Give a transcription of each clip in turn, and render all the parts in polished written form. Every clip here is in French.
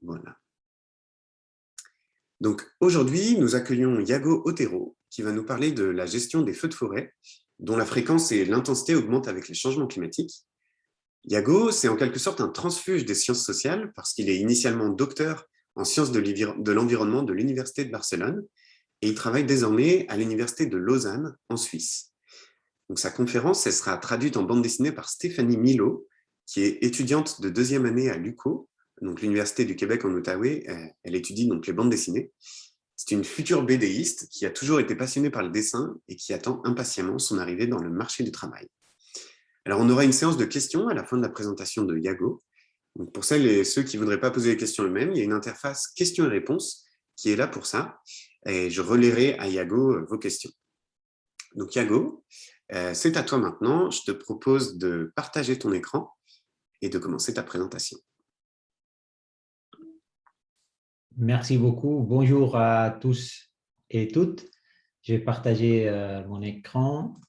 Voilà. Donc aujourd'hui, nous accueillons Yago Otero, qui va nous parler de la gestion des feux de forêt, dont la fréquence et l'intensité augmentent avec les changements climatiques. Yago, c'est en quelque sorte un transfuge des sciences sociales, parce qu'il est initialement docteur en sciences de l'environnement de l'Université de Barcelone, et il travaille désormais à l'Université de Lausanne, en Suisse. Donc, sa conférence, elle sera traduite en bande dessinée par Stéphanie Milot, qui est étudiante de 2e année à l'UQO, donc l'Université du Québec en Outaouais. Elle étudie donc les bandes dessinées. C'est une future BDiste qui a toujours été passionnée par le dessin et qui attend impatiemment son arrivée dans le marché du travail. Alors, on aura une séance de questions à la fin de la présentation de Yago. Donc, pour celles et ceux qui ne voudraient pas poser les questions eux-mêmes, il y a une interface questions et réponses qui est là pour ça. Et je relayerai à Yago vos questions. Donc, Yago, c'est à toi maintenant. Je te propose de partager ton écran et de commencer ta présentation. Merci beaucoup. Bonjour à tous et toutes. Je vais partager mon écran.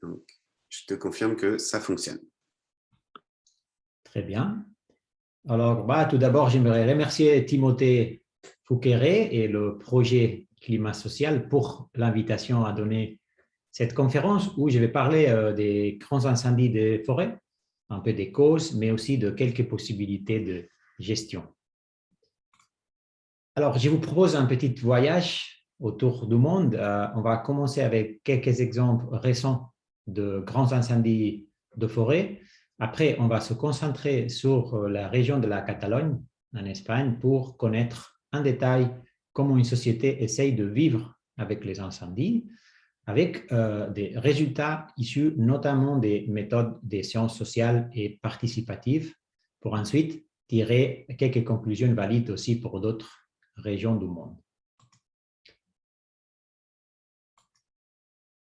Donc, je te confirme que ça fonctionne. Très bien. Alors, tout d'abord, j'aimerais remercier Timothée Fouqueret et le projet Climat Social pour l'invitation à donner cette conférence où je vais parler des grands incendies des forêts, un peu des causes, mais aussi de quelques possibilités de gestion. Alors, je vous propose un petit voyage autour du monde. On va commencer avec quelques exemples récents de grands incendies de forêt. Après, on va se concentrer sur la région de la Catalogne, en Espagne, pour connaître en détail comment une société essaye de vivre avec les incendies, avec des résultats issus notamment des méthodes des sciences sociales et participatives, pour ensuite tirer quelques conclusions valides aussi pour d'autres régions du monde.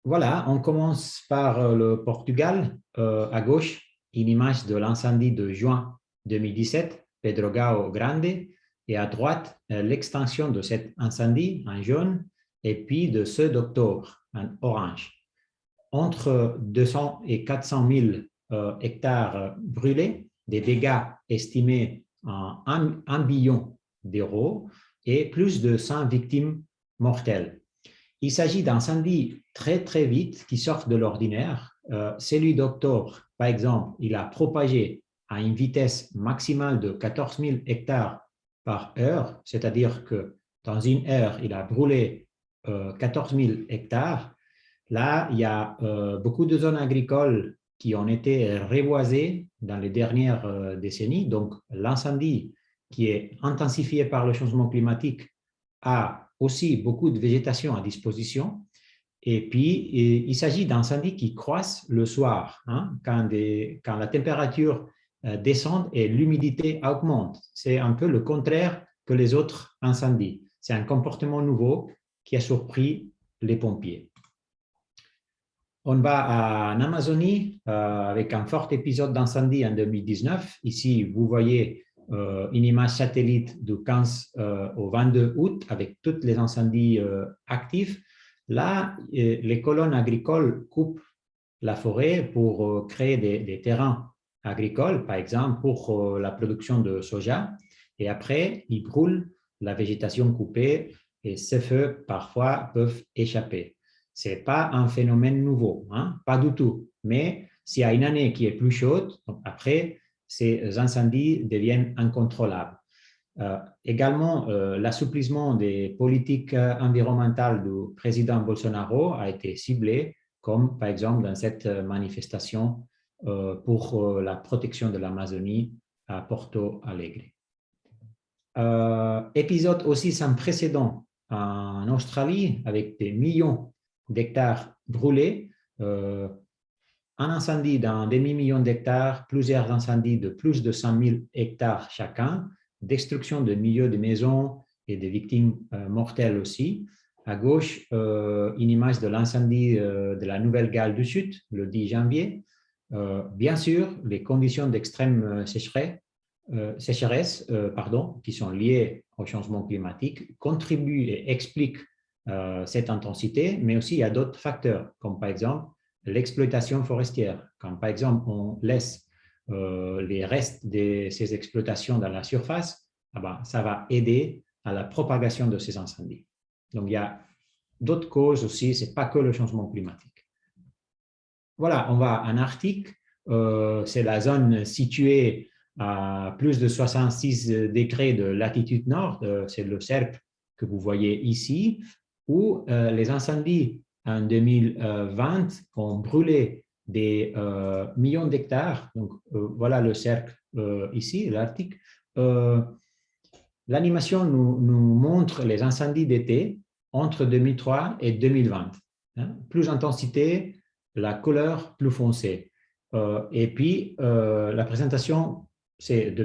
Voilà, on commence par le Portugal. À gauche, une image de l'incendie de juin 2017, Pedrogao Grande, et à droite, l'extension de cet incendie en jaune, et puis de ceux d'octobre en orange. Entre 200 et 400 000 hectares brûlés, des dégâts estimés en 1 billion d'euros et plus de 100 victimes mortelles. Il s'agit d'incendies très, très vite qui sortent de l'ordinaire. Celui d'octobre, par exemple, il a propagé à une vitesse maximale de 14 000 hectares par heure, c'est-à-dire que dans une heure, il a brûlé 14 000 hectares. Là, il y a beaucoup de zones agricoles qui ont été reboisées dans les dernières décennies. Donc, l'incendie qui est intensifié par le changement climatique a aussi beaucoup de végétation à disposition. Et puis, il s'agit d'incendies qui croissent le soir, quand la température descend et l'humidité augmente. C'est un peu le contraire que les autres incendies. C'est un comportement nouveau qui a surpris les pompiers. On va en Amazonie avec un fort épisode d'incendie en 2019. Ici, vous voyez une image satellite du 15 au 22 août avec tous les incendies actifs. Là, les colonnes agricoles coupent la forêt pour créer des terrains agricoles, par exemple pour la production de soja. Et après, ils brûlent la végétation coupée et ces feux, parfois, peuvent échapper. Ce n'est pas un phénomène nouveau, pas du tout. Mais s'il y a une année qui est plus chaude, après, ces incendies deviennent incontrôlables. Également, l'assouplissement des politiques environnementales du président Bolsonaro a été ciblé, comme par exemple dans cette manifestation pour la protection de l'Amazonie à Porto Alegre. Épisode aussi sans précédent en Australie avec des millions d'hectares brûlés, un incendie d'un demi-million d'hectares, plusieurs incendies de plus de 100 000 hectares chacun, destruction de milliers de maisons et de victimes mortelles aussi. À gauche, une image de l'incendie de la Nouvelle-Galles du Sud, le 10 janvier. Bien sûr, les conditions d'extrême sécheresse, qui sont liées au changement climatique contribuent et expliquent cette intensité, mais aussi il y a d'autres facteurs, comme par exemple l'exploitation forestière. Quand, par exemple, on laisse les restes de ces exploitations dans la surface, ah ben, ça va aider à la propagation de ces incendies. Donc, il y a d'autres causes aussi, ce n'est pas que le changement climatique. Voilà, on va en Arctique. C'est la zone située à plus de 66 degrés de latitude nord. C'est le cercle que vous voyez ici, où les incendies en 2020 ont brûlé des millions d'hectares. Donc, voilà le cercle ici, l'Arctique. L'animation nous montre les incendies d'été entre 2003 et 2020. Hein. Plus intensité, la couleur plus foncée. Et puis, la présentation, c'est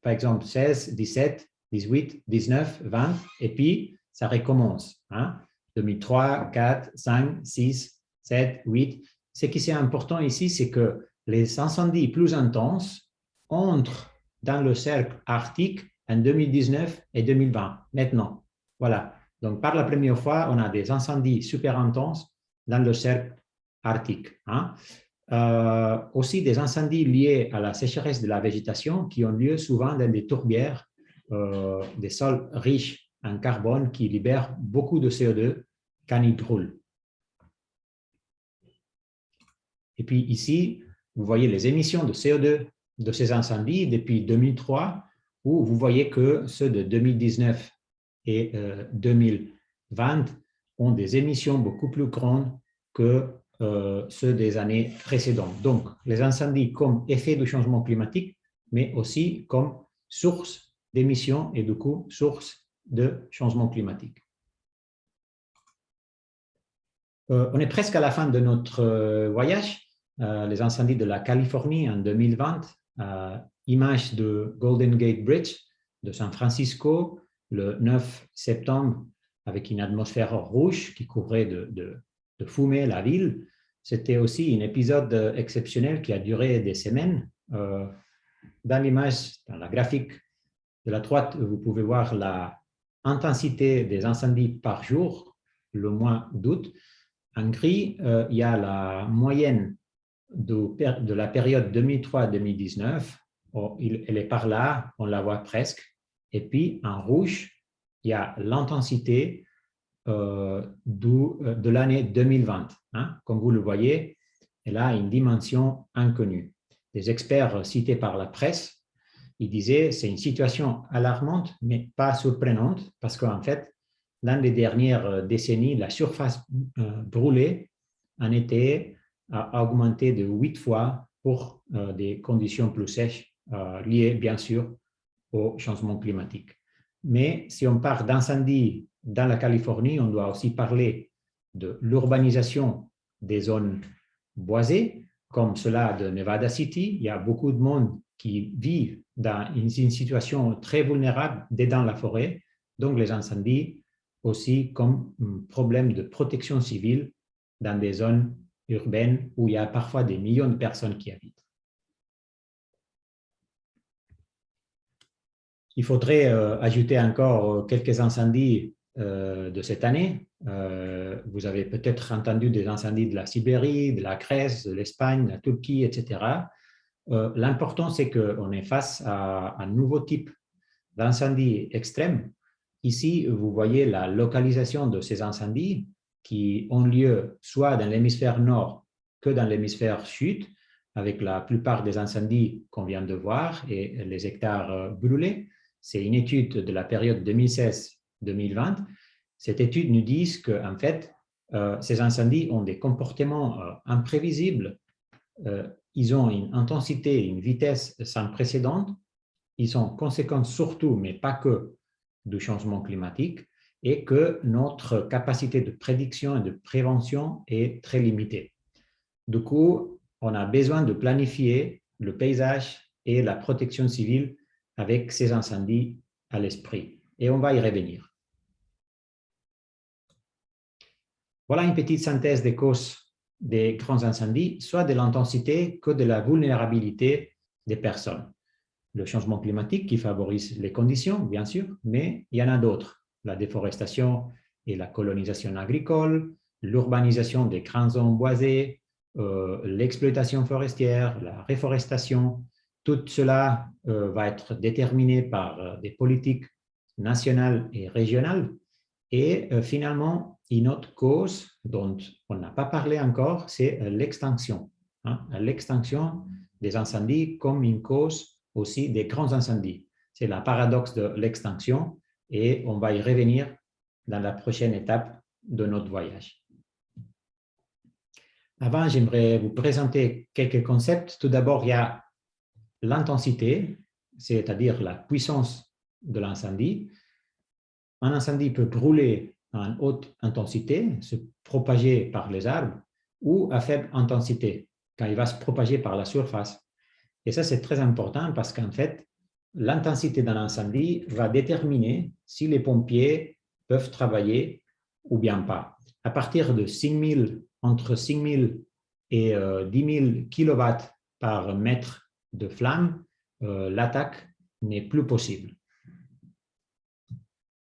par exemple 16, 17, 18, 19, 20, et puis ça recommence. Hein. 2003, 4, 5, 6, 7, 8. Ce qui est important ici, c'est que les incendies plus intenses entrent dans le cercle arctique en 2019 et 2020, maintenant. Voilà. Donc, par la première fois, on a des incendies super intenses dans le cercle arctique. Hein. Aussi des incendies liés à la sécheresse de la végétation qui ont lieu souvent dans des tourbières, des sols riches en carbone qui libèrent beaucoup de CO2 quand ils brûlent. Et puis ici, vous voyez les émissions de CO2 de ces incendies depuis 2003, où vous voyez que ceux de 2019 et 2020 ont des émissions beaucoup plus grandes que ceux des années précédentes. Donc, les incendies comme effet du changement climatique, mais aussi comme source d'émissions et du coup, source de changement climatique. On est presque à la fin de notre voyage. Les incendies de la Californie en 2020, image de Golden Gate Bridge de San Francisco, le 9 septembre, avec une atmosphère rouge qui couvrait de fumée la ville. C'était aussi un épisode exceptionnel qui a duré des semaines. Dans l'image, dans la graphique de la droite, vous pouvez voir l'intensité des incendies par jour, le mois d'août. En gris, il y a la moyenne de la période 2003-2019. Oh, elle est par là, on la voit presque. Et puis, en rouge, il y a l'intensité de l'année 2020. Hein. Comme vous le voyez, elle a une dimension inconnue. Des experts cités par la presse, ils disaient que c'est une situation alarmante, mais pas surprenante, parce qu'en fait, dans les dernières décennies, la surface brûlée en été a augmenté de 8 fois pour des conditions plus sèches liées, bien sûr, au changement climatique. Mais si on parle d'incendies dans la Californie, on doit aussi parler de l'urbanisation des zones boisées, comme cela de Nevada City. Il y a beaucoup de monde qui vit dans une situation très vulnérable dans la forêt, donc les incendies aussi comme problème de protection civile dans des zones urbaines où il y a parfois des millions de personnes qui habitent. Il faudrait ajouter encore quelques incendies de cette année. Vous avez peut-être entendu des incendies de la Sibérie, de la Grèce, de l'Espagne, de la Turquie, etc. L'important, c'est qu'on est face à un nouveau type d'incendie extrême. Ici, vous voyez la localisation de ces incendies qui ont lieu soit dans l'hémisphère nord que dans l'hémisphère sud, avec la plupart des incendies qu'on vient de voir et les hectares brûlés. C'est une étude de la période 2016-2020. Cette étude nous dit qu'en fait, ces incendies ont des comportements imprévisibles. Ils ont une intensité, une vitesse sans précédent. Ils sont conséquents surtout, mais pas que, du changement climatique et que notre capacité de prédiction et de prévention est très limitée. Du coup, on a besoin de planifier le paysage et la protection civile avec ces incendies à l'esprit. Et on va y revenir. Voilà une petite synthèse des causes des grands incendies, soit de l'intensité que de la vulnérabilité des personnes. Le changement climatique qui favorise les conditions, bien sûr, mais il y en a d'autres. La déforestation et la colonisation agricole, l'urbanisation des grandes zones boisées, l'exploitation forestière, la réforestation, tout cela va être déterminé par des politiques nationales et régionales. Et finalement, une autre cause dont on n'a pas parlé encore, c'est l'extinction. L'extinction des incendies comme une cause aussi des grands incendies. C'est le paradoxe de l'extinction et on va y revenir dans la prochaine étape de notre voyage. Avant, j'aimerais vous présenter quelques concepts. Tout d'abord, il y a l'intensité, c'est-à-dire la puissance de l'incendie. Un incendie peut brûler à haute intensité, se propager par les arbres, ou à faible intensité, quand il va se propager par la surface. Et ça, c'est très important parce qu'en fait, l'intensité d'un incendie va déterminer si les pompiers peuvent travailler ou bien pas. À partir de entre 5 000 et 10 000 kW par mètre de flamme, l'attaque n'est plus possible.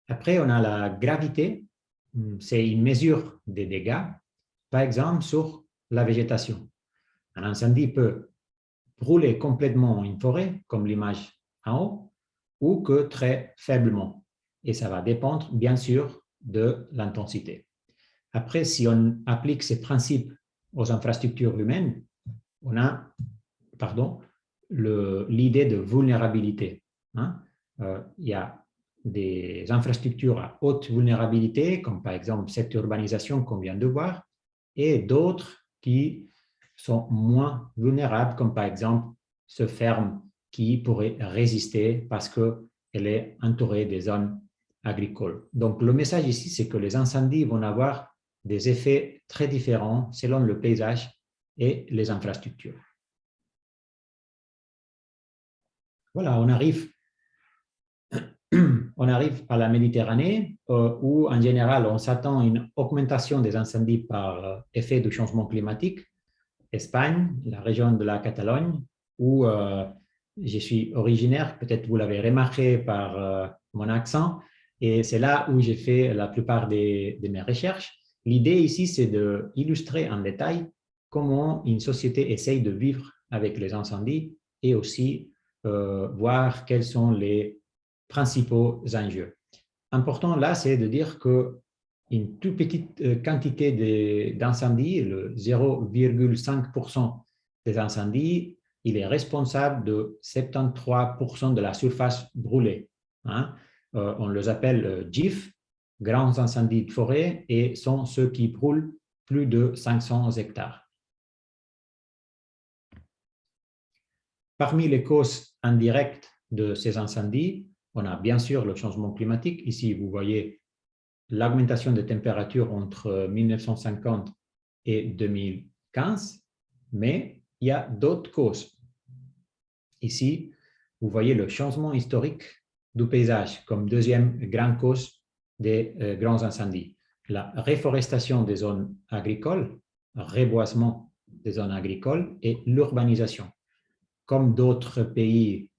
Après, on a la gravité. C'est une mesure des dégâts, par exemple, sur la végétation. Un incendie peut brûler complètement une forêt, comme l'image en haut, ou que très faiblement. Et ça va dépendre, bien sûr, de l'intensité. Après, si on applique ces principes aux infrastructures humaines, on a l'idée de vulnérabilité. Il y a des infrastructures à haute vulnérabilité, comme par exemple cette urbanisation qu'on vient de voir, et d'autres qui sont moins vulnérables, comme par exemple ce ferme qui pourrait résister parce qu'elle est entourée des zones agricoles. Donc, le message ici, c'est que les incendies vont avoir des effets très différents selon le paysage et les infrastructures. Voilà, on arrive à la Méditerranée où, en général, on s'attend à une augmentation des incendies par effet du changement climatique. Espagne, la région de la Catalogne, où je suis originaire, peut-être vous l'avez remarqué par mon accent, et c'est là où j'ai fait la plupart de mes recherches. L'idée ici, c'est d'illustrer en détail comment une société essaye de vivre avec les incendies et aussi voir quels sont les principaux enjeux. Important là, c'est de dire qu'une toute petite quantité d'incendies, le 0,5% des incendies, il est responsable de 73% de la surface brûlée. On les appelle GIF, grands incendies de forêt, et sont ceux qui brûlent plus de 500 hectares. Parmi les causes indirectes de ces incendies, on a bien sûr le changement climatique. Ici, vous voyez l'augmentation des températures entre 1950 et 2015, mais il y a d'autres causes. Ici, vous voyez le changement historique du paysage comme deuxième grande cause des grands incendies. La réforestation des zones agricoles, reboisement des zones agricoles et l'urbanisation. Comme d'autres pays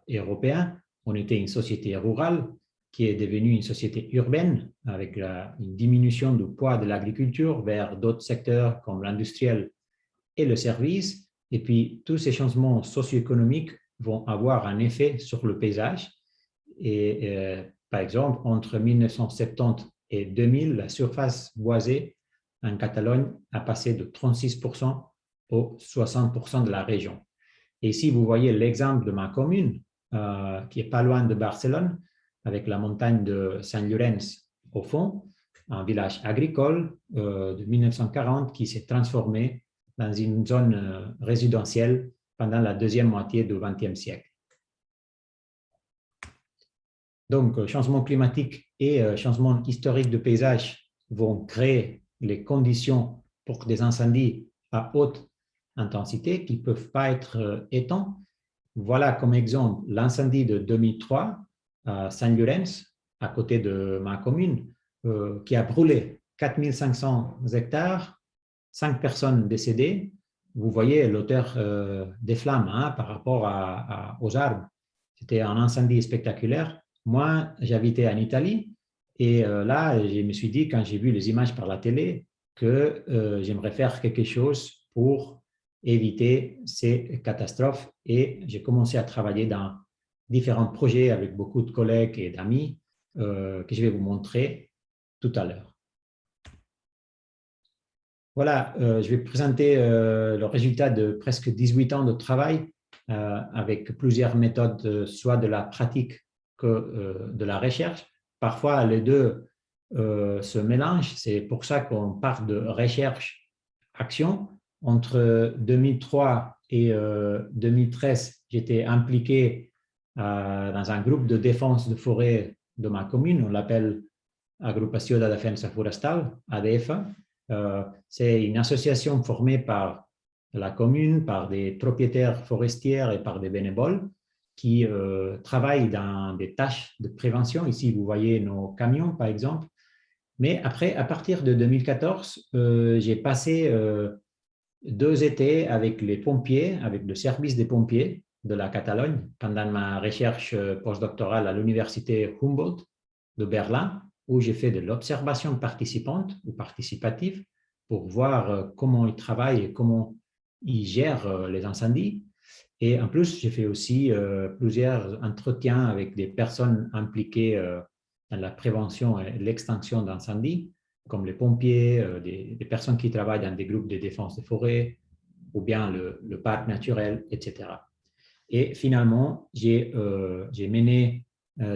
européens, on était une société rurale qui est devenue une société urbaine avec une diminution du poids de l'agriculture vers d'autres secteurs comme l'industriel et le service. Et puis, tous ces changements socio-économiques vont avoir un effet sur le paysage. Et par exemple, entre 1970 et 2000, la surface boisée en Catalogne a passé de 36% au 60% de la région. Et ici, vous voyez l'exemple de ma commune, qui est pas loin de Barcelone, avec la montagne de Sant Llorenç au fond, un village agricole de 1940 qui s'est transformé dans une zone résidentielle pendant la deuxième moitié du XXe siècle. Donc, changement climatique et changement historique de paysage vont créer les conditions pour que des incendies à haute intensité qui ne peuvent pas être éteints. Voilà comme exemple l'incendie de 2003 à Sant Llorenç, à côté de ma commune, qui a brûlé 4500 hectares, 5 personnes décédées. Vous voyez l'auteur des flammes par rapport aux arbres. C'était un incendie spectaculaire. Moi, j'habitais en Italie et là, je me suis dit, quand j'ai vu les images par la télé, que j'aimerais faire quelque chose pour éviter ces catastrophes. Et j'ai commencé à travailler dans différents projets avec beaucoup de collègues et d'amis que je vais vous montrer tout à l'heure. Voilà, je vais présenter le résultat de presque 18 ans de travail avec plusieurs méthodes, soit de la pratique que de la recherche. Parfois, les deux se mélangent. C'est pour ça qu'on parle de recherche-action. Entre 2003 et 2013, j'étais impliqué dans un groupe de défense de forêt de ma commune. On l'appelle Agrupació de Defensa Forestal, ADF. C'est une association formée par la commune, par des propriétaires forestiers et par des bénévoles qui travaillent dans des tâches de prévention. Ici, vous voyez nos camions, par exemple. Mais après, à partir de 2014, j'ai passé 2 étés avec les pompiers, avec le service des pompiers de la Catalogne, pendant ma recherche postdoctorale à l'université Humboldt de Berlin, où j'ai fait de l'observation participante ou participative pour voir comment ils travaillent et comment ils gèrent les incendies. Et en plus, j'ai fait aussi plusieurs entretiens avec des personnes impliquées dans la prévention et l'extinction d'incendies, comme les pompiers, des personnes qui travaillent dans des groupes de défense des forêts, ou bien le parc naturel, etc. Et finalement, j'ai mené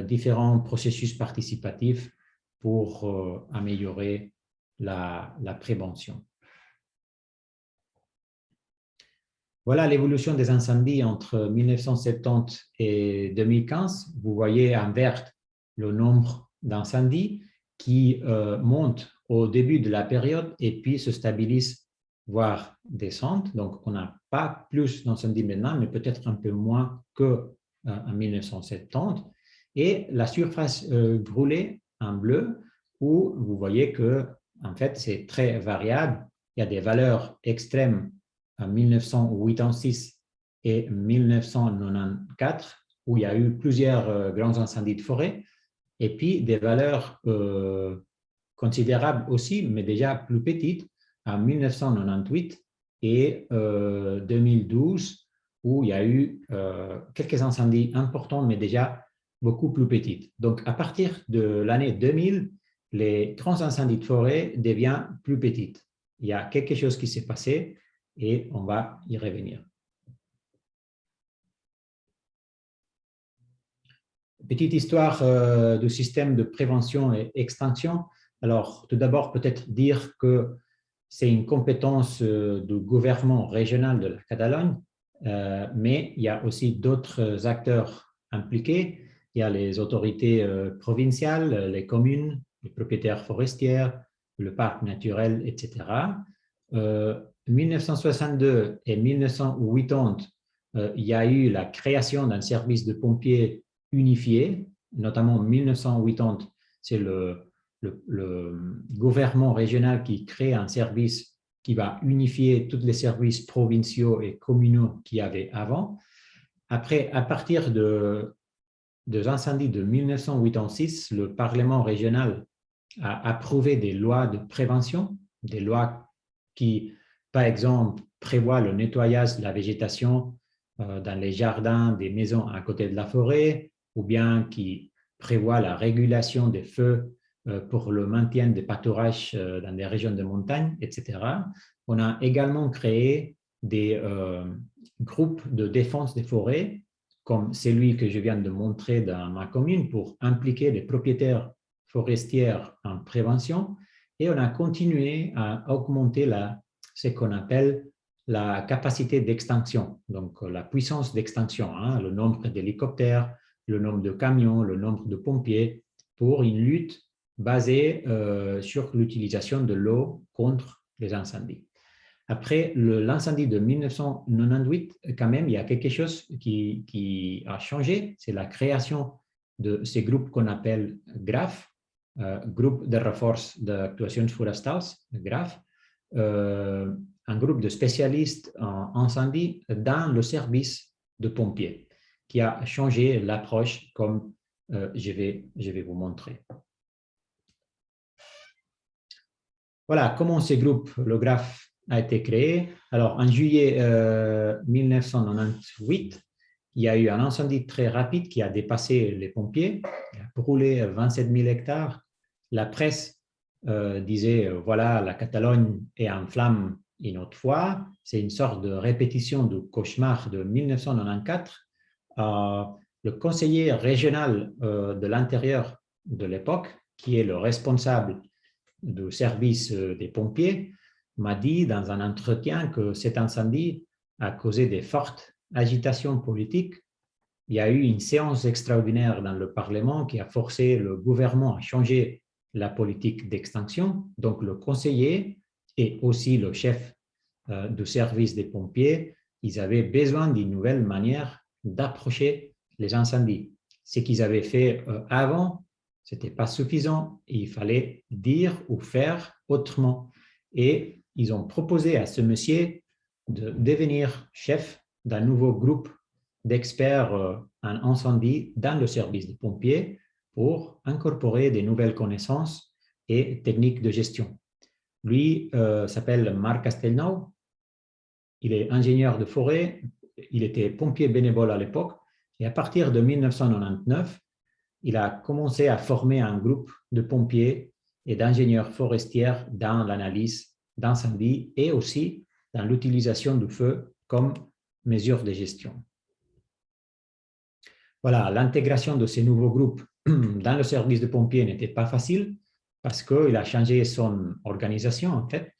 différents processus participatifs pour améliorer la prévention. Voilà l'évolution des incendies entre 1970 et 2015. Vous voyez en vert le nombre d'incendies qui monte au début de la période et puis se stabilise, voire descend. Donc, on n'a pas plus d'incendies maintenant, mais peut-être un peu moins qu'en 1970. Et la surface brûlée en bleu, où vous voyez que en fait, c'est très variable. Il y a des valeurs extrêmes en 1986 et 1994, où il y a eu plusieurs grands incendies de forêt, et puis des valeurs considérables aussi, mais déjà plus petites, en 1998 et 2012, où il y a eu quelques incendies importants, mais déjà beaucoup plus petits. Donc, à partir de l'année 2000, les grands incendies de forêt deviennent plus petits. Il y a quelque chose qui s'est passé et on va y revenir. Petite histoire du système de prévention et extinction. Alors, tout d'abord, peut-être dire que c'est une compétence du gouvernement régional de la Catalogne, mais il y a aussi d'autres acteurs impliqués. Il y a les autorités provinciales, les communes, les propriétaires forestiers, le parc naturel, etc. 1962 et 1980, il y a eu la création d'un service de pompiers unifié, notamment en 1980, c'est le gouvernement régional qui crée un service qui va unifier tous les services provinciaux et communaux qu'il y avait avant. Après, à partir des incendies de 1986, le Parlement régional a approuvé des lois de prévention, des lois qui, par exemple, prévoient le nettoyage de la végétation dans les jardins des maisons à côté de la forêt, ou bien qui prévoient la régulation des feux pour le maintien des pâturages dans des régions de montagne, etc. On a également créé des groupes de défense des forêts, comme celui que je viens de montrer dans ma commune, pour impliquer les propriétaires forestiers en prévention. Et on a continué à augmenter ce qu'on appelle la capacité d'extinction, donc la puissance d'extinction, le nombre d'hélicoptères, le nombre de camions, le nombre de pompiers, pour une lutte basée sur l'utilisation de l'eau contre les incendies. Après l'incendie de 1998, quand même, il y a quelque chose qui a changé, c'est la création de ces groupes qu'on appelle GRAF, Groupe de Reforç d'Actuacions Forestals, GRAF, un groupe de spécialistes en incendie dans le service de pompiers, qui a changé l'approche comme je vais vous montrer. Voilà comment ces groupes, le GRAF a été créé. Alors, en juillet 1998, il y a eu un incendie très rapide qui a dépassé les pompiers, il a brûlé 27 000 hectares. La presse disait, voilà, la Catalogne est en flammes une autre fois. C'est une sorte de répétition du cauchemar de 1994. Le conseiller régional de l'intérieur de l'époque, qui est le responsable du service des pompiers, m'a dit dans un entretien que cet incendie a causé de fortes agitations politiques. Il y a eu une séance extraordinaire dans le Parlement qui a forcé le gouvernement à changer la politique d'extinction. Donc, le conseiller et aussi le chef du service des pompiers, ils avaient besoin d'une nouvelle manière d'approcher les incendies. Ce qu'ils avaient fait avant, ce n'était pas suffisant. Il fallait dire ou faire autrement. Et ils ont proposé à ce monsieur de devenir chef d'un nouveau groupe d'experts en incendie dans le service des pompiers pour incorporer des nouvelles connaissances et techniques de gestion. Lui s'appelle Marc Castelnau. Il est ingénieur de forêt. Il était pompier bénévole à l'époque. Et à partir de 1999, il a commencé à former un groupe de pompiers et d'ingénieurs forestiers dans l'analyse d'incendies et aussi dans l'utilisation du feu comme mesure de gestion. Voilà, l'intégration de ces nouveaux groupes dans le service de pompiers n'était pas facile parce qu'il a changé son organisation en fait,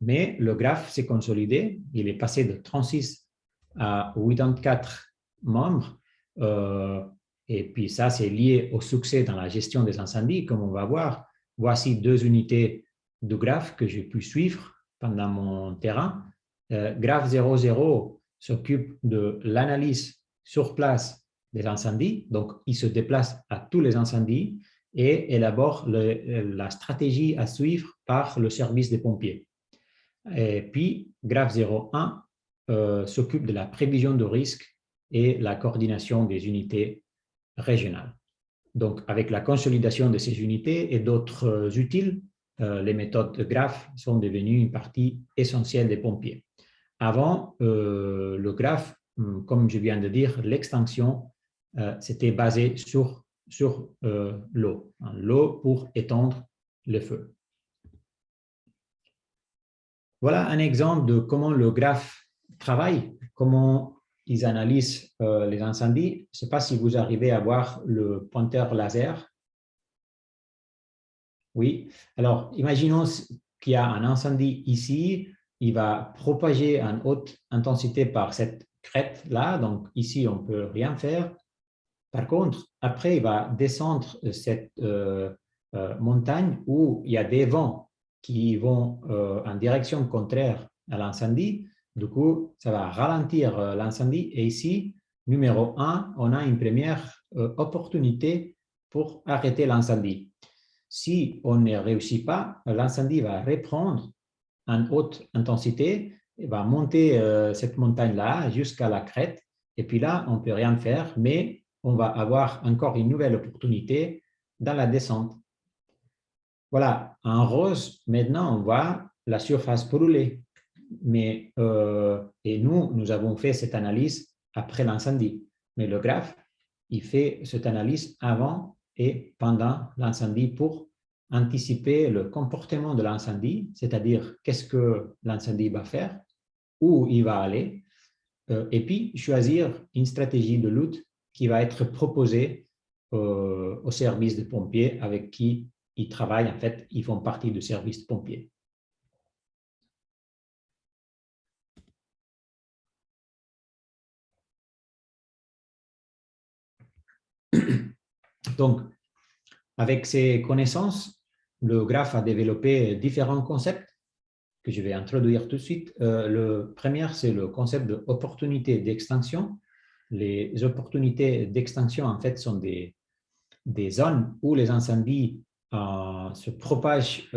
mais le GRAF s'est consolidé. Il est passé de 36 à 84 membres. Et puis ça, c'est lié au succès dans la gestion des incendies, comme on va voir. Voici 2 unités de GRAF que j'ai pu suivre pendant mon terrain. GRAF 00 s'occupe de l'analyse sur place des incendies, donc il se déplace à tous les incendies et élabore la stratégie à suivre par le service des pompiers. Et puis, GRAF 01 s'occupe de la prévision de risques et la coordination des unités régionales. Donc, avec la consolidation de ces unités et d'autres utiles, les méthodes de GRAF sont devenues une partie essentielle des pompiers. Avant, le GRAF, comme je viens de dire, l'extinction, c'était basé sur l'eau, l'eau pour éteindre le feu. Voilà un exemple de comment le GRAF travaille, comment ils analysent les incendies. Je ne sais pas si vous arrivez à voir le pointeur laser. Oui. Alors, imaginons qu'il y a un incendie ici. Il va propager en haute intensité par cette crête-là. Donc, ici, on ne peut rien faire. Par contre, après, il va descendre cette montagne où il y a des vents qui vont en direction contraire à l'incendie. Du coup, ça va ralentir l'incendie. Et ici, numéro 1, on a une première opportunité pour arrêter l'incendie. Si on ne réussit pas, l'incendie va reprendre en haute intensité, il va monter cette montagne-là jusqu'à la crête. Et puis là, on ne peut rien faire, mais on va avoir encore une nouvelle opportunité dans la descente. Voilà, en rose, maintenant, on voit la surface brûlée. Mais, et nous avons fait cette analyse après l'incendie. Mais le GRAF, il fait cette analyse avant et pendant l'incendie pour anticiper le comportement de l'incendie, c'est-à-dire qu'est-ce que l'incendie va faire, où il va aller, et puis choisir une stratégie de lutte qui va être proposée au service de pompiers avec qui ils travaillent. En fait, ils font partie du service de pompiers. Donc, avec ces connaissances, le GRAF a développé différents concepts que je vais introduire tout de suite. Le premier, c'est le concept d'opportunité d'extinction. Les opportunités d'extinction, en fait, sont des zones où les incendies se propagent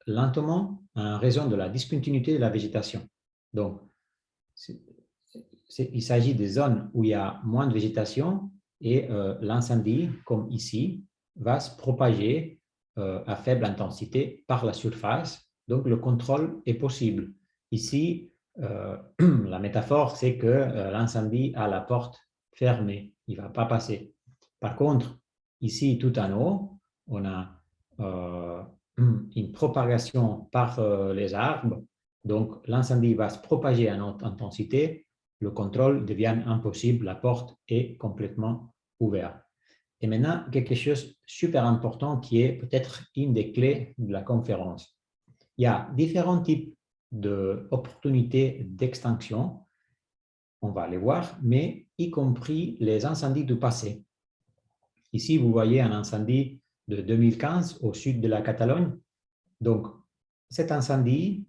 lentement en raison de la discontinuité de la végétation. Donc, il s'agit des zones où il y a moins de végétation et l'incendie, comme ici, va se propager à faible intensité par la surface. Donc, le contrôle est possible. Ici, la métaphore, c'est que l'incendie a la porte fermée, il ne va pas passer. Par contre, ici, tout en haut, on a une propagation par les arbres. Donc, l'incendie va se propager à haute intensité. Le contrôle devient impossible. La porte est complètement ouverte. Et maintenant, quelque chose de super important qui est peut-être une des clés de la conférence. Il y a différents types d'opportunités d'extinction. On va les voir, mais y compris les incendies du passé. Ici, vous voyez un incendie de 2015 au sud de la Catalogne. Donc, cet incendie,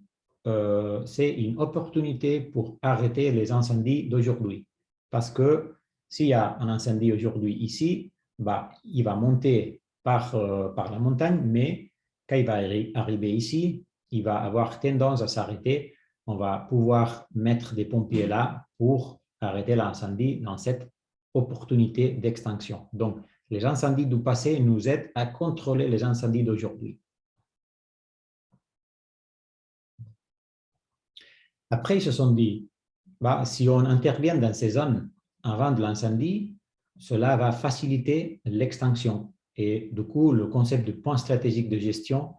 c'est une opportunité pour arrêter les incendies d'aujourd'hui. Parce que s'il y a un incendie aujourd'hui ici, il va monter par la montagne, mais quand il va arriver ici, il va avoir tendance à s'arrêter. On va pouvoir mettre des pompiers là pour arrêter l'incendie dans cette opportunité d'extinction. Donc, les incendies du passé nous aident à contrôler les incendies d'aujourd'hui. Après, ils se sont dit, si on intervient dans ces zones avant de l'incendie, cela va faciliter l'extinction. Et du coup, le concept de point stratégique de gestion,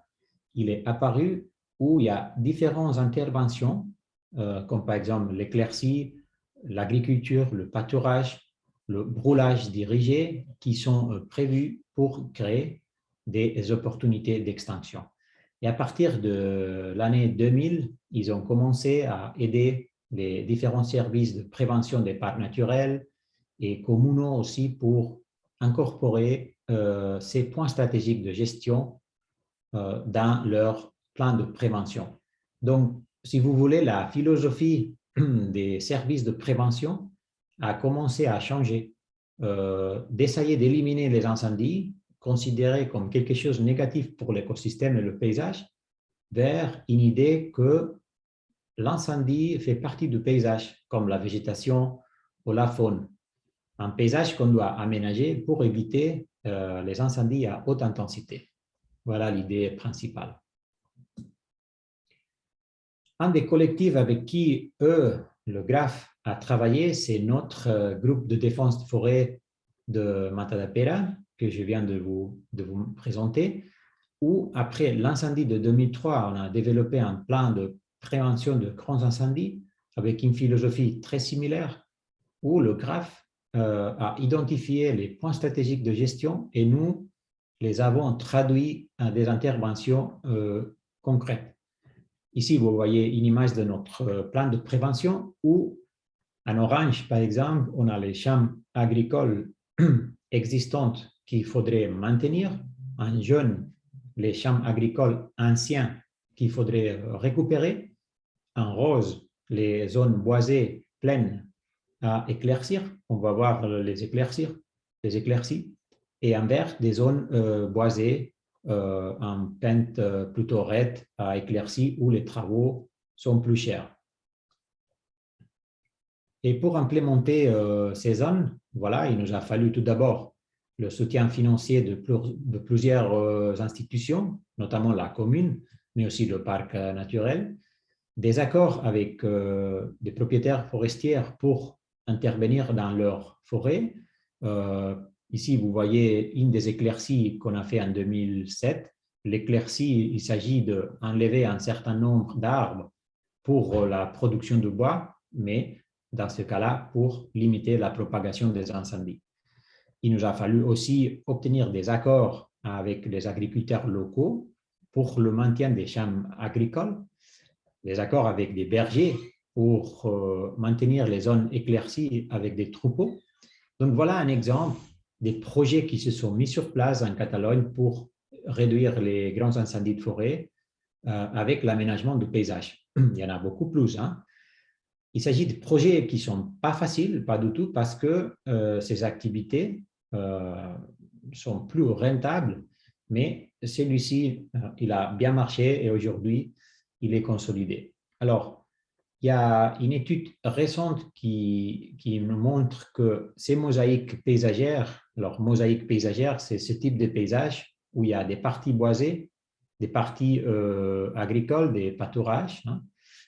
il est apparu où il y a différentes interventions, comme par exemple l'éclaircie, l'agriculture, le pâturage, le brûlage dirigé, qui sont prévus pour créer des opportunités d'extinction. Et à partir de l'année 2000, ils ont commencé à aider les différents services de prévention des parcs naturels et communaux aussi pour incorporer ces points stratégiques de gestion dans leur plan de prévention. Donc, si vous voulez, la philosophie des services de prévention a commencé à changer, d'essayer d'éliminer les incendies considérés comme quelque chose de négatif pour l'écosystème et le paysage, vers une idée que l'incendie fait partie du paysage, comme la végétation ou la faune. Un paysage qu'on doit aménager pour éviter les incendies à haute intensité. Voilà l'idée principale. Un des collectifs avec qui le GRAF a travaillé, c'est notre groupe de défense de forêt de Matadepera, que je viens de vous présenter, où après l'incendie de 2003, on a développé un plan de prévention de grands incendies avec une philosophie très similaire, où le GRAF a identifié les points stratégiques de gestion et nous les avons traduits à des interventions concrètes. Ici, vous voyez une image de notre plan de prévention où, en orange, par exemple, on a les champs agricoles existantes qu'il faudrait maintenir. En jaune, les champs agricoles anciens qu'il faudrait récupérer. En rose, les zones boisées pleines à éclaircir. On va voir les éclaircies. Et en vert, des zones boisées en pente plutôt raide à éclaircie où les travaux sont plus chers. Et pour implémenter ces zones, voilà, il nous a fallu tout d'abord le soutien financier de plusieurs institutions, notamment la commune, mais aussi le parc naturel, des accords avec des propriétaires forestiers pour intervenir dans leur forêt. Ici, vous voyez une des éclaircies qu'on a fait en 2007. L'éclaircie, il s'agit d'enlever un certain nombre d'arbres pour la production de bois, mais dans ce cas-là, pour limiter la propagation des incendies. Il nous a fallu aussi obtenir des accords avec les agriculteurs locaux pour le maintien des champs agricoles, des accords avec des bergers pour maintenir les zones éclaircies avec des troupeaux. Donc, voilà un exemple des projets qui se sont mis sur place en Catalogne pour réduire les grands incendies de forêt avec l'aménagement du paysage. Il y en a beaucoup plus. Il s'agit de projets qui ne sont pas faciles, pas du tout, parce que ces activités sont plus rentables, mais celui-ci, il a bien marché et aujourd'hui, il est consolidé. Alors, il y a une étude récente qui nous montre que ces mosaïques paysagères, alors mosaïque paysagère, c'est ce type de paysage où il y a des parties boisées, des parties agricoles, des pâturages,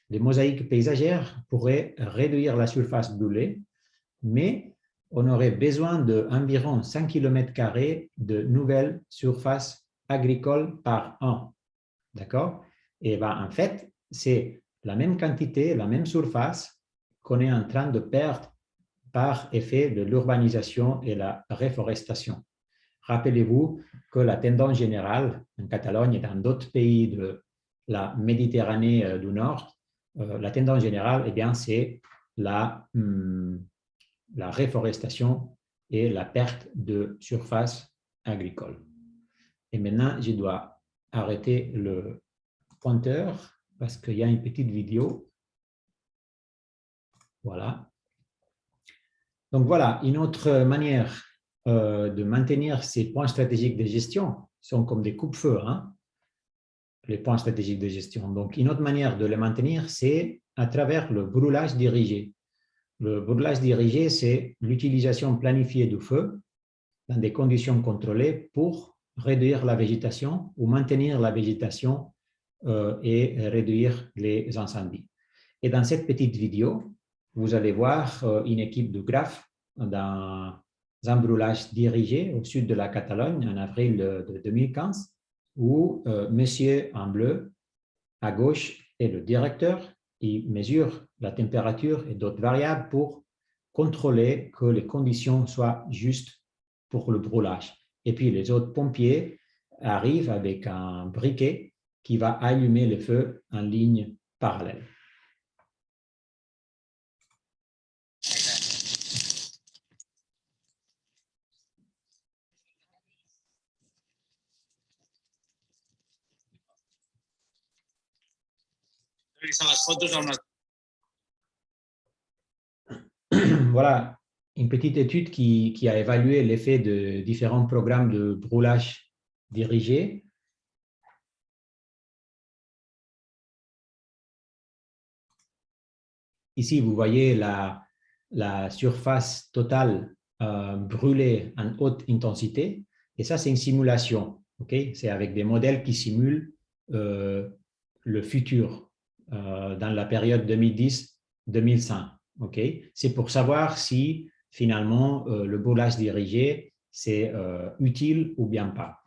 les mosaïques paysagères pourraient réduire la surface brûlée, mais on aurait besoin d'environ 5 km² de nouvelles surfaces agricoles par an. D'accord? Et en fait, c'est la même quantité, la même surface qu'on est en train de perdre par effet de l'urbanisation et la réforestation. Rappelez-vous que la tendance générale en Catalogne et dans d'autres pays de la Méditerranée du Nord, la tendance générale, c'est la réforestation et la perte de surface agricole. Et maintenant, je dois arrêter le pointeur parce qu'il y a une petite vidéo. Voilà. Donc voilà, une autre manière de maintenir ces points stratégiques de gestion sont comme des coupe-feux, hein, les points stratégiques de gestion. Donc une autre manière de les maintenir, c'est à travers le brûlage dirigé. Le brûlage dirigé, c'est l'utilisation planifiée du feu dans des conditions contrôlées pour réduire la végétation ou maintenir la végétation et réduire les incendies. Et dans cette petite vidéo, vous allez voir une équipe de GRAF dans un brûlage dirigé au sud de la Catalogne en avril de 2015, où monsieur en bleu, à gauche, est le directeur. Il mesure la température et d'autres variables pour contrôler que les conditions soient justes pour le brûlage. Et puis les autres pompiers arrivent avec un briquet qui va allumer le feu en ligne parallèle. Voilà une petite étude qui a évalué l'effet de différents programmes de brûlage dirigé. Ici, vous voyez la surface totale brûlée en haute intensité. Et ça, c'est une simulation. Okay? C'est avec des modèles qui simulent le futur dans la période 2010-2005. Okay? C'est pour savoir si, finalement, le brûlage dirigé, c'est utile ou bien pas.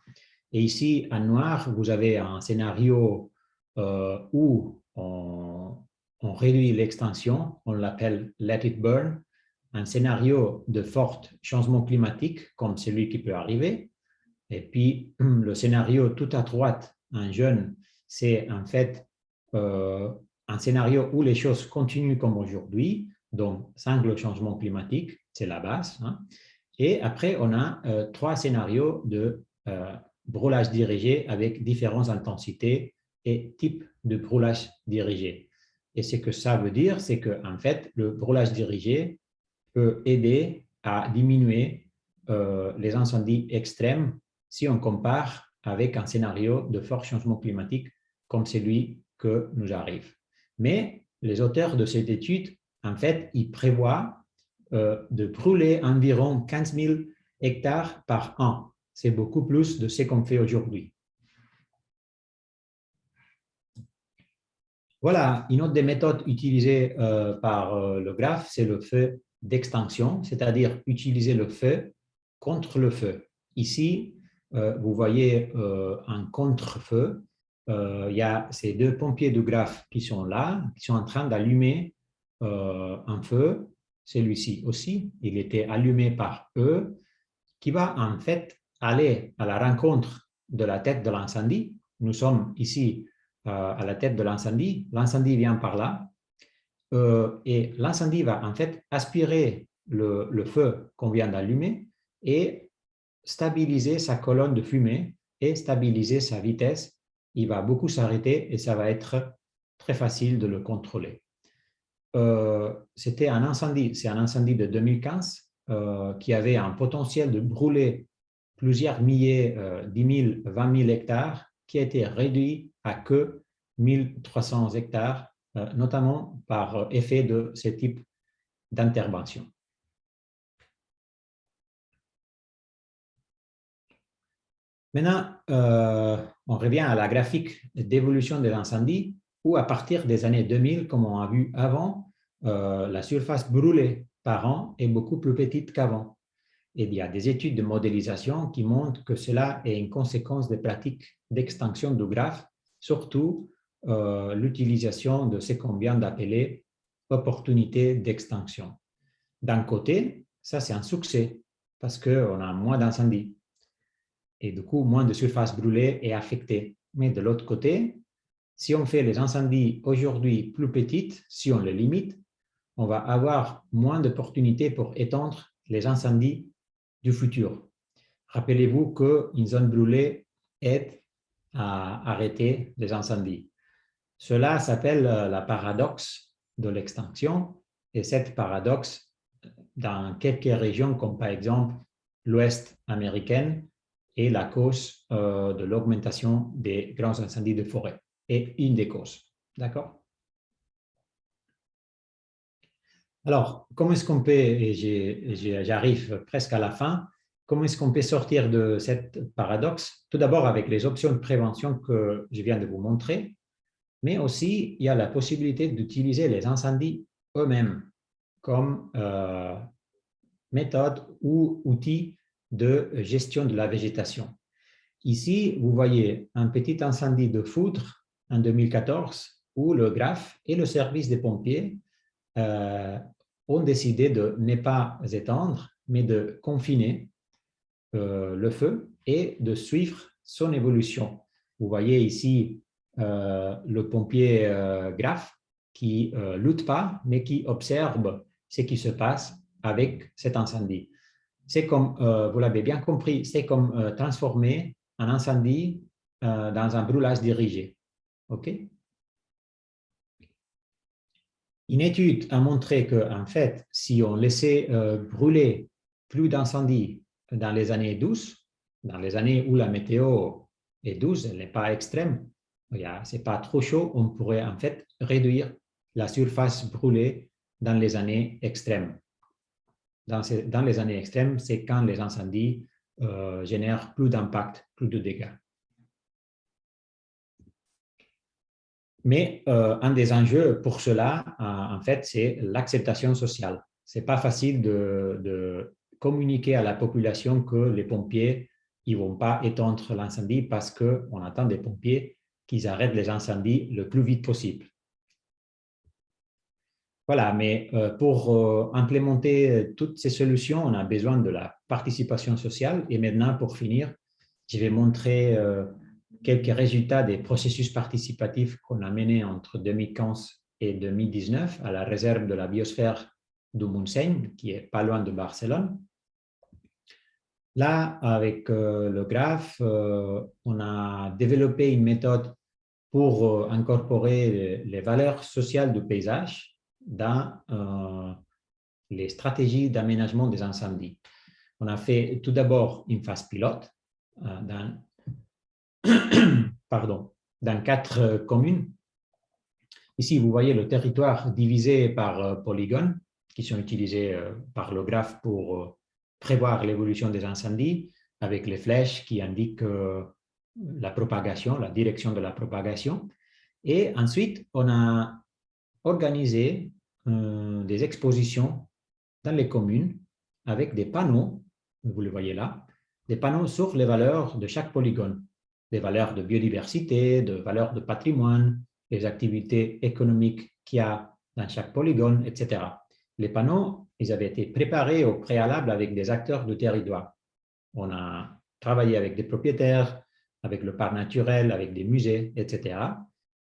Et ici, en noir, vous avez un scénario où on réduit l'extension, on l'appelle « let it burn », un scénario de fort changement climatique comme celui qui peut arriver. Et puis, le scénario tout à droite, en jaune, c'est en fait un scénario où les choses continuent comme aujourd'hui, donc sans le changement climatique, c'est la base. Hein. Et après, on a trois scénarios de brûlage dirigé avec différentes intensités et types de brûlage dirigé. Et ce que ça veut dire, c'est qu'en fait, le brûlage dirigé peut aider à diminuer les incendies extrêmes si on compare avec un scénario de fort changement climatique comme celui que nous arrive. Mais les auteurs de cette étude, en fait, ils prévoient de brûler environ 15 000 hectares par an. C'est beaucoup plus de ce qu'on fait aujourd'hui. Voilà, une autre des méthodes utilisées par le GRAF, c'est le feu d'extinction, c'est-à-dire utiliser le feu contre le feu. Ici, vous voyez un contre-feu. Il y a ces deux pompiers du GRAF qui sont là, qui sont en train d'allumer un feu. Celui-ci aussi, il était allumé par eux, qui va en fait aller à la rencontre de la tête de l'incendie. Nous sommes ici à la tête de l'incendie. L'incendie vient par là et l'incendie va en fait aspirer le feu qu'on vient d'allumer et stabiliser sa colonne de fumée et stabiliser sa vitesse. Il va beaucoup s'arrêter et ça va être très facile de le contrôler. C'était un incendie, c'est un incendie de 2015 qui avait un potentiel de brûler plusieurs milliers, 10 000, 20 000 hectares, qui a été réduit à que 1300 hectares, notamment par effet de ce type d'intervention. Maintenant, on revient à la graphique d'évolution de l'incendie. ou à partir des années 2000, comme on a vu avant, la surface brûlée par an est beaucoup plus petite qu'avant. Et il y a des études de modélisation qui montrent que cela est une conséquence des pratiques d'extinction du graphe, surtout l'utilisation de ce qu'on vient d'appeler opportunités d'extinction. D'un côté, ça c'est un succès parce qu'on a moins d'incendies et du coup moins de surface brûlée est affectée. Mais de l'autre côté, si on fait les incendies aujourd'hui plus petites, si on les limite, on va avoir moins d'opportunités pour étendre les incendies du futur. Rappelez-vous qu'une zone brûlée aide à arrêter les incendies. Cela s'appelle la paradoxe de l'extinction et cette paradoxe, dans quelques régions comme par exemple l'Ouest américain, est la cause de l'augmentation des grands incendies de forêt et une des causes. D'accord? Alors, comment est-ce qu'on peut, et j'arrive presque à la fin, comment est-ce qu'on peut sortir de cette paradoxe? Tout d'abord avec les options de prévention que je viens de vous montrer, mais aussi il y a la possibilité d'utiliser les incendies eux-mêmes comme méthode ou outil de gestion de la végétation. Ici, vous voyez un petit incendie de foudre en 2014 où le GRAPH et le service des pompiers ont décidé de ne pas éteindre, mais de confiner le feu et de suivre son évolution. Vous voyez ici le pompier GRAPH qui ne lutte pas, mais qui observe ce qui se passe avec cet incendie. C'est comme, vous l'avez bien compris, c'est comme transformer un incendie dans un brûlage dirigé. OK? Une étude a montré qu'en fait, si on laissait brûler plus d'incendies dans les années douces, dans les années où la météo est douce, elle n'est pas extrême, ce n'est pas trop chaud, on pourrait en fait réduire la surface brûlée dans les années extrêmes. Dans les années extrêmes, c'est quand les incendies génèrent plus d'impact, plus de dégâts. Mais un des enjeux pour cela, en fait, c'est l'acceptation sociale. Ce n'est pas facile de communiquer à la population que les pompiers ne vont pas éteindre l'incendie parce qu'on attend des pompiers qu'ils arrêtent les incendies le plus vite possible. Voilà, mais pour implémenter toutes ces solutions, on a besoin de la participation sociale. Et maintenant, pour finir, je vais montrer quelques résultats des processus participatifs qu'on a menés entre 2015 et 2019 à la réserve de la biosphère du Montseny, qui est pas loin de Barcelone. Là, avec le GRAPH, on a développé une méthode pour incorporer les valeurs sociales du paysage dans les stratégies d'aménagement des incendies. On a fait tout d'abord une phase pilote dans 4 communes. Ici, vous voyez le territoire divisé par polygones qui sont utilisés par le GRAPH pour prévoir l'évolution des incendies avec les flèches qui indiquent la propagation, la direction de la propagation. Et ensuite, on a organisé des expositions dans les communes avec des panneaux, vous le voyez là, des panneaux sur les valeurs de chaque polygone, des valeurs de biodiversité, de valeurs de patrimoine, les activités économiques qu'il y a dans chaque polygone, etc. Les panneaux, ils avaient été préparés au préalable avec des acteurs du territoire. On a travaillé avec des propriétaires, avec le parc naturel, avec des musées, etc.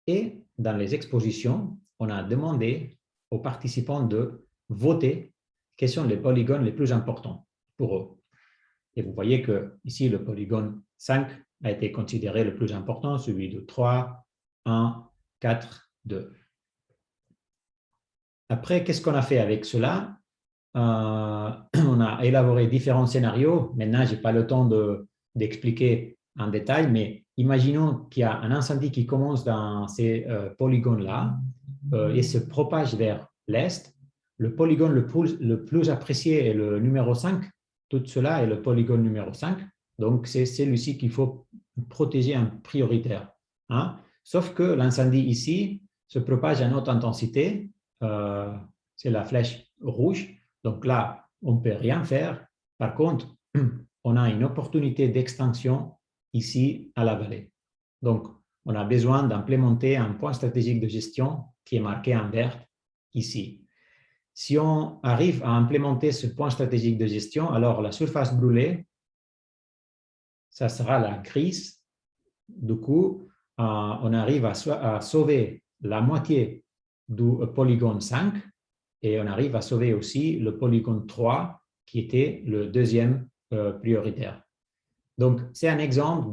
Et dans les expositions, on a demandé aux participants de voter quels sont les polygones les plus importants pour eux. Et vous voyez que ici, le polygone 5 a été considéré le plus important, celui de 3, 1, 4, 2. Après, qu'est-ce qu'on a fait avec cela? On a élaboré différents scénarios. Maintenant, je n'ai pas le temps d'expliquer en détail, mais imaginons qu'il y a un incendie qui commence dans ces polygones-là et se propage vers l'est. Le polygone le plus apprécié est le numéro 5. Tout cela est le polygone numéro 5. Donc, c'est celui-ci qu'il faut protéger en prioritaire. Hein? Sauf que l'incendie ici se propage à notre intensité, c'est la flèche rouge, donc là, on ne peut rien faire. Par contre, on a une opportunité d'extension ici à la vallée. Donc, on a besoin d'implémenter un point stratégique de gestion qui est marqué en vert ici. Si on arrive à implémenter ce point stratégique de gestion, alors la surface brûlée, ça sera la grise. Du coup, on arrive à sauver la moitié du polygone 5 et on arrive à sauver aussi le polygone 3 qui était le deuxième prioritaire. Donc, c'est un exemple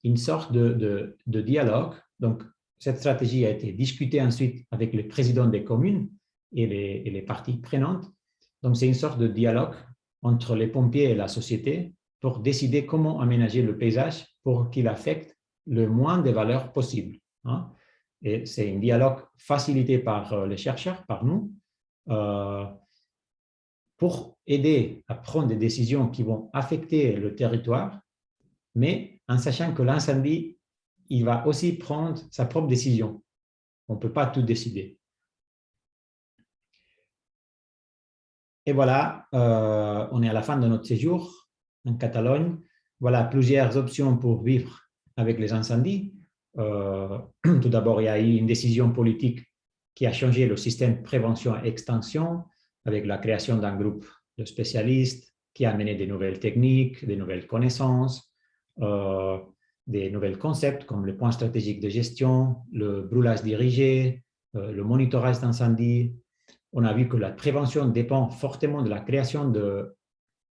d'une sorte de dialogue. Donc, cette stratégie a été discutée ensuite avec les présidents des communes et les parties prenantes. Donc, c'est une sorte de dialogue entre les pompiers et la société pour décider comment aménager le paysage pour qu'il affecte le moins de valeurs possible. Hein. Et c'est un dialogue facilité par les chercheurs, par nous, pour aider à prendre des décisions qui vont affecter le territoire, mais en sachant que l'incendie, il va aussi prendre sa propre décision. On ne peut pas tout décider. Et voilà, on est à la fin de notre séjour en Catalogne. Voilà plusieurs options pour vivre avec les incendies. Tout d'abord, il y a eu une décision politique qui a changé le système de prévention et extinction avec la création d'un groupe de spécialistes qui a amené des nouvelles techniques, des nouvelles connaissances, des nouveaux concepts comme le point stratégique de gestion, le brûlage dirigé, le monitorage d'incendie. On a vu que la prévention dépend fortement de la création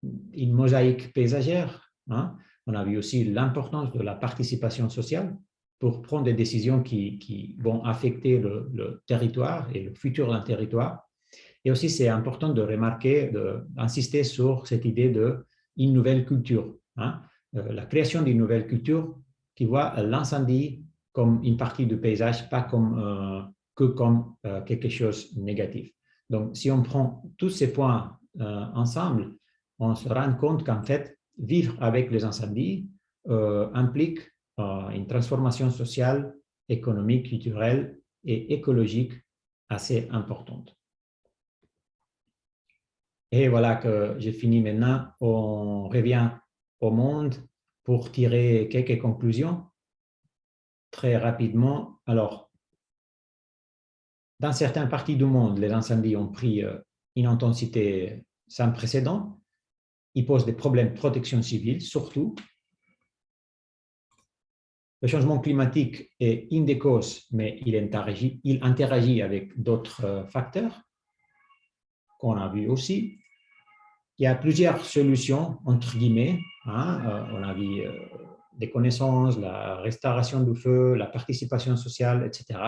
d'une mosaïque paysagère. Hein. On a vu aussi l'importance de la participation sociale pour prendre des décisions qui vont affecter le territoire et le futur d'un territoire. Et aussi, c'est important de remarquer, d'insister sur cette idée d'une nouvelle culture. Hein. La création d'une nouvelle culture qui voit l'incendie comme une partie du paysage, pas que comme quelque chose de négatif. Donc, si on prend tous ces points ensemble, on se rend compte qu'en fait, vivre avec les incendies implique une transformation sociale, économique, culturelle et écologique assez importante. Et voilà que j'ai fini maintenant. On revient au monde pour tirer quelques conclusions très rapidement. Alors, dans certaines parties du monde, les incendies ont pris une intensité sans précédent. Ils posent des problèmes de protection civile, surtout. Le changement climatique est une des causes, mais il interagit avec d'autres facteurs qu'on a vu aussi. Il y a plusieurs solutions, entre guillemets. Hein, on a vu des connaissances, la restauration du feu, la participation sociale, etc.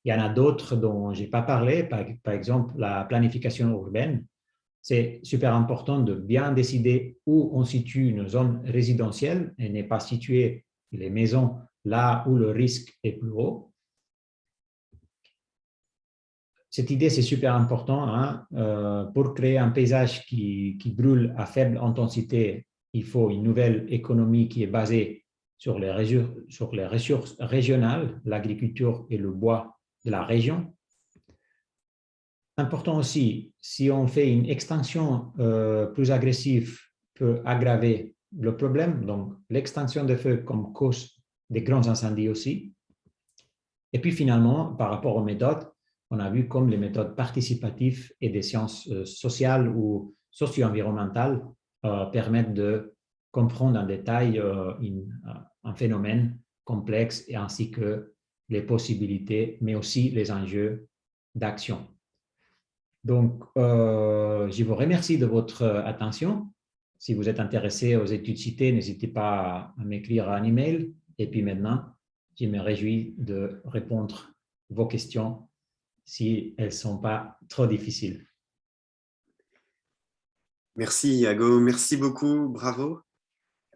Il y en a d'autres dont je n'ai pas parlé, par exemple la planification urbaine. C'est super important de bien décider où on situe une zone résidentielle et ne pas situer les maisons là où le risque est plus haut. Cette idée, c'est super important. Hein. Pour créer un paysage qui brûle à faible intensité, il faut une nouvelle économie qui est basée sur les ressources régionales, l'agriculture et le bois de la région. Important aussi, si on fait une extension plus agressive, peut aggraver le problème. Donc, l'extension de feu comme cause des grands incendies aussi. Et puis finalement, par rapport aux méthodes, on a vu comme les méthodes participatives et des sciences sociales ou socio-environnementales permettent de comprendre en détail un phénomène complexe et ainsi que les possibilités, mais aussi les enjeux d'action. Donc, je vous remercie de votre attention. Si vous êtes intéressé aux études citées, n'hésitez pas à m'écrire un email. Et puis maintenant, je me réjouis de répondre à vos questions si elles ne sont pas trop difficiles. Merci Iago, merci beaucoup, bravo.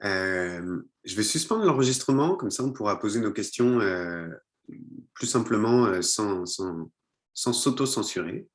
Je vais suspendre l'enregistrement, comme ça on pourra poser nos questions plus simplement sans s'auto-censurer.